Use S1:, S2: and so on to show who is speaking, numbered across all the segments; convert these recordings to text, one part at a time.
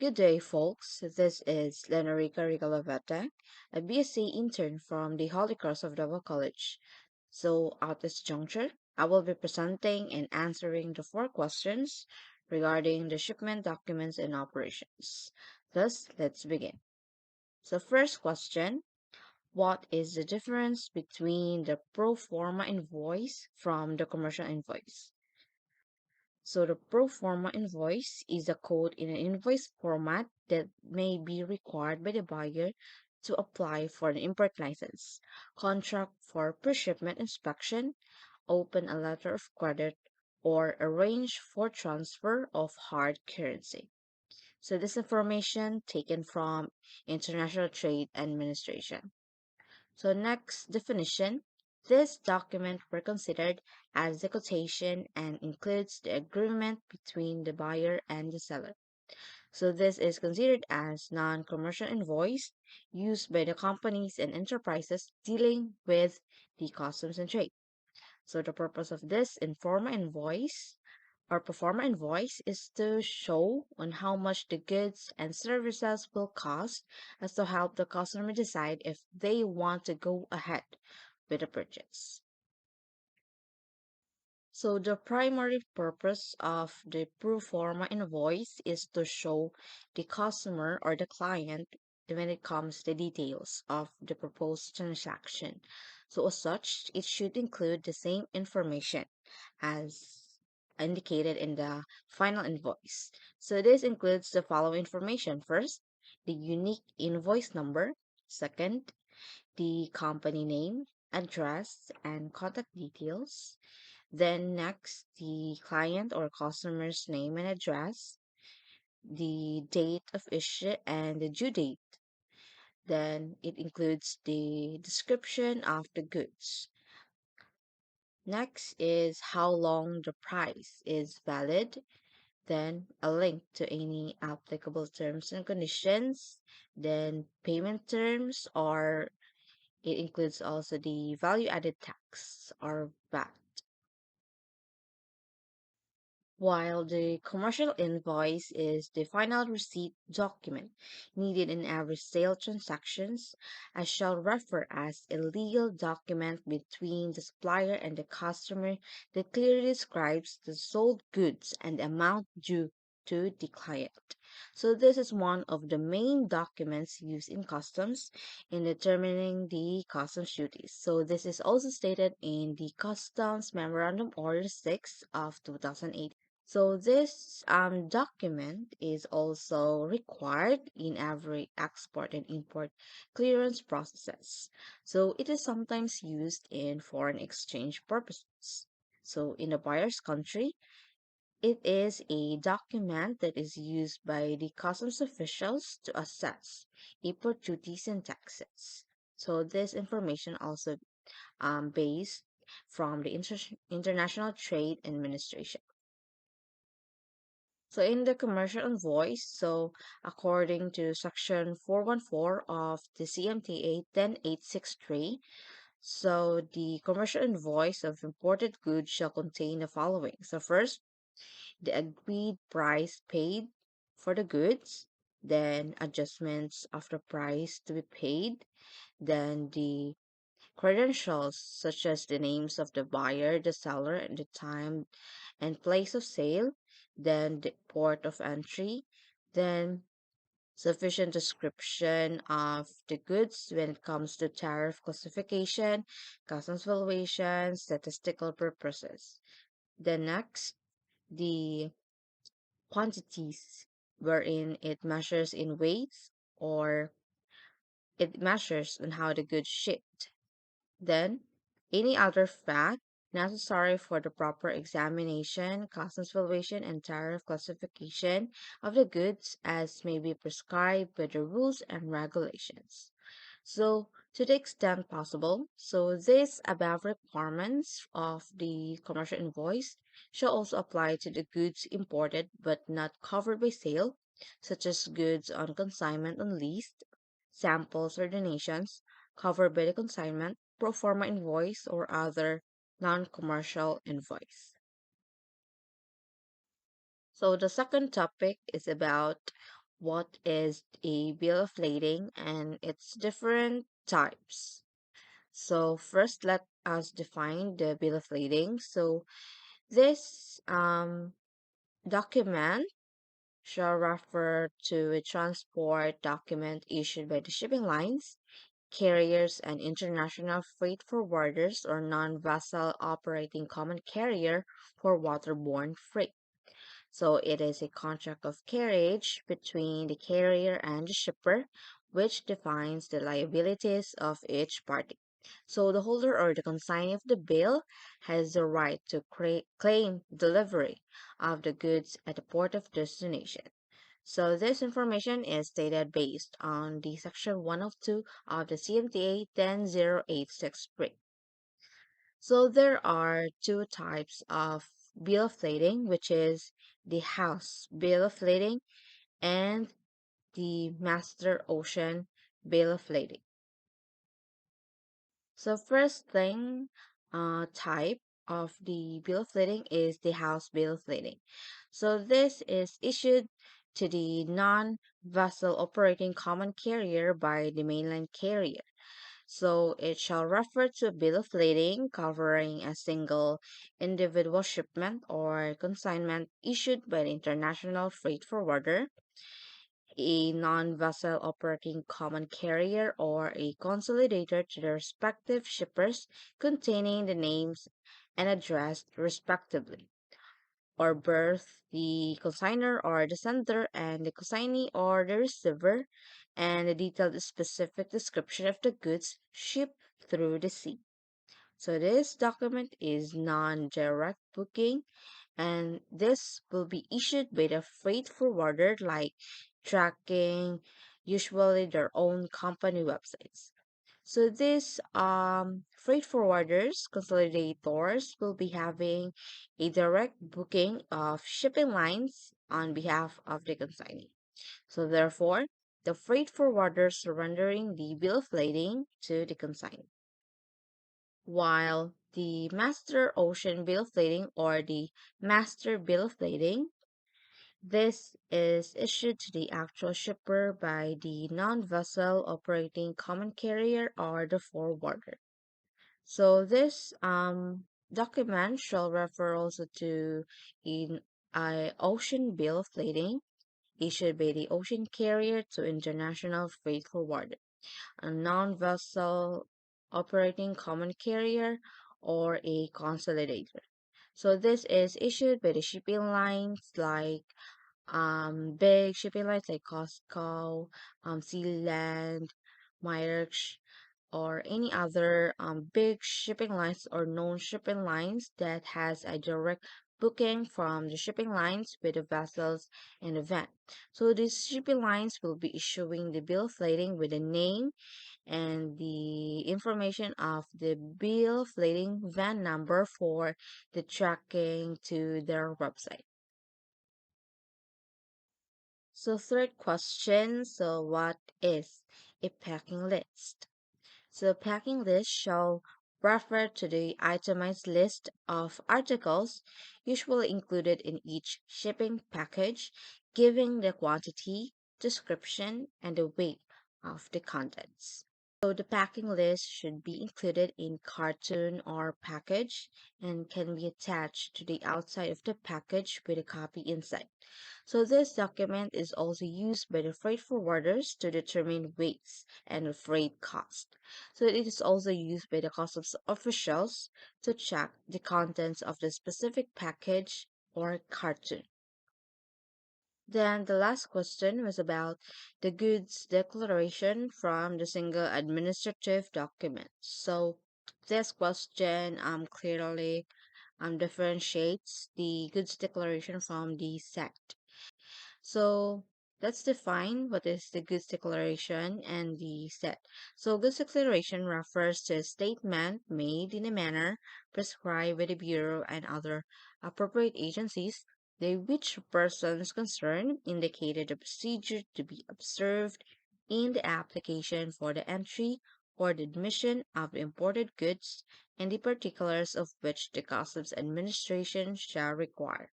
S1: Good day, folks. This is Lenorica Rigalaveta, a BSc intern from the Holy Cross of Davao College. So, at this juncture, I will be presenting and answering the four questions regarding the shipment documents and operations. Thus, let's begin. So, first question: what is the difference between the pro forma invoice from the commercial invoice? So the pro forma invoice is a code in an invoice format that may be required by the buyer to apply for an import license, contract for pre-shipment inspection, open a letter of credit, or arrange for transfer of hard currency. So this information taken from International Trade Administration. So next definition, this document were considered as the quotation and includes the agreement between the buyer and the seller. So this is considered as non-commercial invoice used by the companies and enterprises dealing with the customs and trade. So the purpose of this informa invoice or performa invoice is to show on how much the goods and services will cost as to help the customer decide if they want to go ahead with the purchase. So the primary purpose of the pro forma invoice is to show the customer or the client when it comes to details of the proposed transaction. So as such, it should include the same information as indicated in the final invoice. So this includes the following information. First, the unique invoice number. Second, the company name, address, and contact details. Then next, the client or customer's name and address, the date of issue and the due date. Then it includes the description of the goods. Next is how long the price is valid. Then a link to any applicable terms and conditions. Then payment terms, or it includes also the value added tax or VAT. While the commercial invoice is the final receipt document needed in every sale transactions, I shall refer as a legal document between the supplier and the customer that clearly describes the sold goods and the amount due to the client. So this is one of the main documents used in customs in determining the customs duties. So this is also stated in the Customs Memorandum Order 6 of 2008. So this document is also required in every export and import clearance processes. So it is sometimes used in foreign exchange purposes. So in the buyer's country, it is a document that is used by the customs officials to assess import duties and taxes. So this information also based from the International Trade Administration. So in the commercial invoice, so according to section 414 of the CMTA 10863, so the commercial invoice of imported goods shall contain the following. So first, the agreed price paid for the goods, then adjustments of the price to be paid, then the credentials such as the names of the buyer, the seller, and the time and place of sale, then the port of entry, then sufficient description of the goods when it comes to tariff classification, customs valuation, statistical purposes. Then next, the quantities wherein it measures in weights or it measures on how the goods shipped. Then, any other fact necessary for the proper examination, customs valuation, and tariff classification of the goods as may be prescribed by the rules and regulations. So, to the extent possible, so these above requirements of the commercial invoice shall also apply to the goods imported but not covered by sale, such as goods on consignment on lease, samples or donations covered by the consignment, pro forma invoice, or other non-commercial invoice. So the second topic is about what is a bill of lading and its different types. So first, let us define the bill of lading. So this document shall refer to a transport document issued by the shipping lines, carriers, and international freight forwarders or non-vessel operating common carrier for waterborne freight. So it is a contract of carriage between the carrier and the shipper, which defines the liabilities of each party. So the holder or the consignee of the bill has the right to claim delivery of the goods at the port of destination. So this information is stated based on the section 102 of the CMTA 10086 So there are two types of bill of lading, which is the house bill of lading and the master ocean bill of lading. So first thing, type of the bill of lading is the house bill of lading. So this is issued to the non-vessel operating common carrier by the mainland carrier. So it shall refer to a bill of lading covering a single individual shipment or consignment issued by the international freight forwarder, a non-vessel operating common carrier, or a consolidator to the respective shippers containing the names and address respectively, or both the consignor or the sender and the consignee or the receiver, and a detailed specific description of the goods shipped through the sea. So this document is non-direct booking and this will be issued by the freight forwarder like tracking usually their own company websites. So these freight forwarders, consolidators will be having a direct booking of shipping lines on behalf of the consignee. So therefore, the freight forwarder surrendering the bill of lading to the consignee. While the master ocean bill of lading or the master bill of lading, this is issued to the actual shipper by the non-vessel operating common carrier or the forwarder. So this document shall refer also to in a ocean bill of lading issued by the ocean carrier to international freight forwarder, a non-vessel operating common carrier, or a consolidator. So this is issued by the shipping lines like big shipping lines like Costco, Sealand, Maersk, or any other big shipping lines or known shipping lines that has a direct booking from the shipping lines with the vessels in the van. So these shipping lines will be issuing the bill of lading with the name and the information of the bill of lading van number for the tracking to their website. So third question, so what is a packing list? So the packing list shall refer to the itemized list of articles usually included in each shipping package, giving the quantity, description, and the weight of the contents. So the packing list should be included in carton or package and can be attached to the outside of the package with a copy inside. So this document is also used by the freight forwarders to determine weights and freight cost. So it is also used by the customs officials to check the contents of the specific package or carton. Then the last question was about the goods declaration from the single administrative document. So this question clearly differentiates the goods declaration from the set. So let's define what is the goods declaration and the set. So goods declaration refers to a statement made in a manner prescribed by the Bureau and other appropriate agencies, they which persons concerned indicated the procedure to be observed in the application for the entry or the admission of the imported goods and the particulars of which the Customs Administration shall require.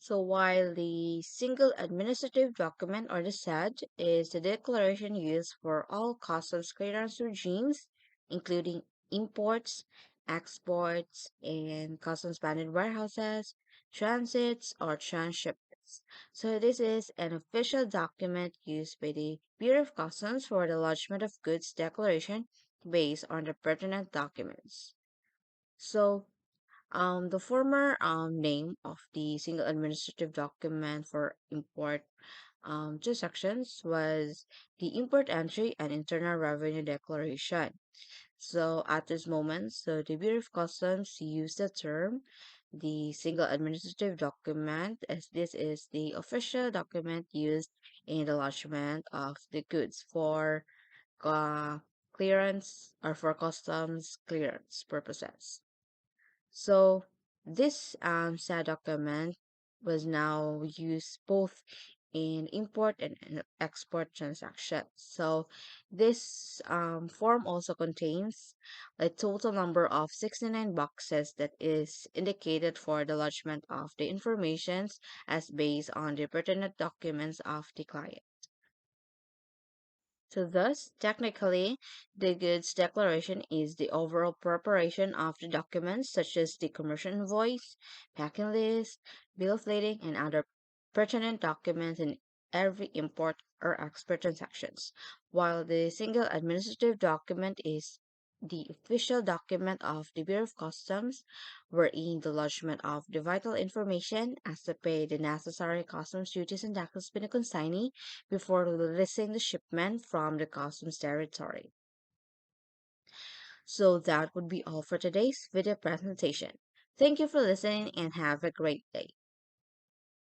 S1: So while the single administrative document or the SAD is the declaration used for all customs clearance regimes, including imports, exports, and customs banded warehouses, transits, or transshipments. So this is an official document used by the Bureau of Customs for the lodgement of goods declaration based on the pertinent documents. So the former name of the single administrative document for import two sections was the Import Entry and Internal Revenue Declaration. So at this moment, so the Bureau of Customs used the term the single administrative document as this is the official document used in the lodgement of the goods for uh, clearance or for customs clearance purposes. So this SAD document was now used both in import and in export transactions. So this form also contains a total number of 69 boxes that is indicated for the lodgement of the informations as based on the pertinent documents of the client. So thus, technically, the goods declaration is the overall preparation of the documents such as the commercial invoice, packing list, bill of lading, and other pertinent documents in every import or export transactions, while the single administrative document is the official document of the Bureau of Customs, wherein the lodgement of the vital information as to pay the necessary customs duties and taxes by the consignee before releasing the shipment from the customs territory. So that would be all for today's video presentation. Thank you for listening and have a great day.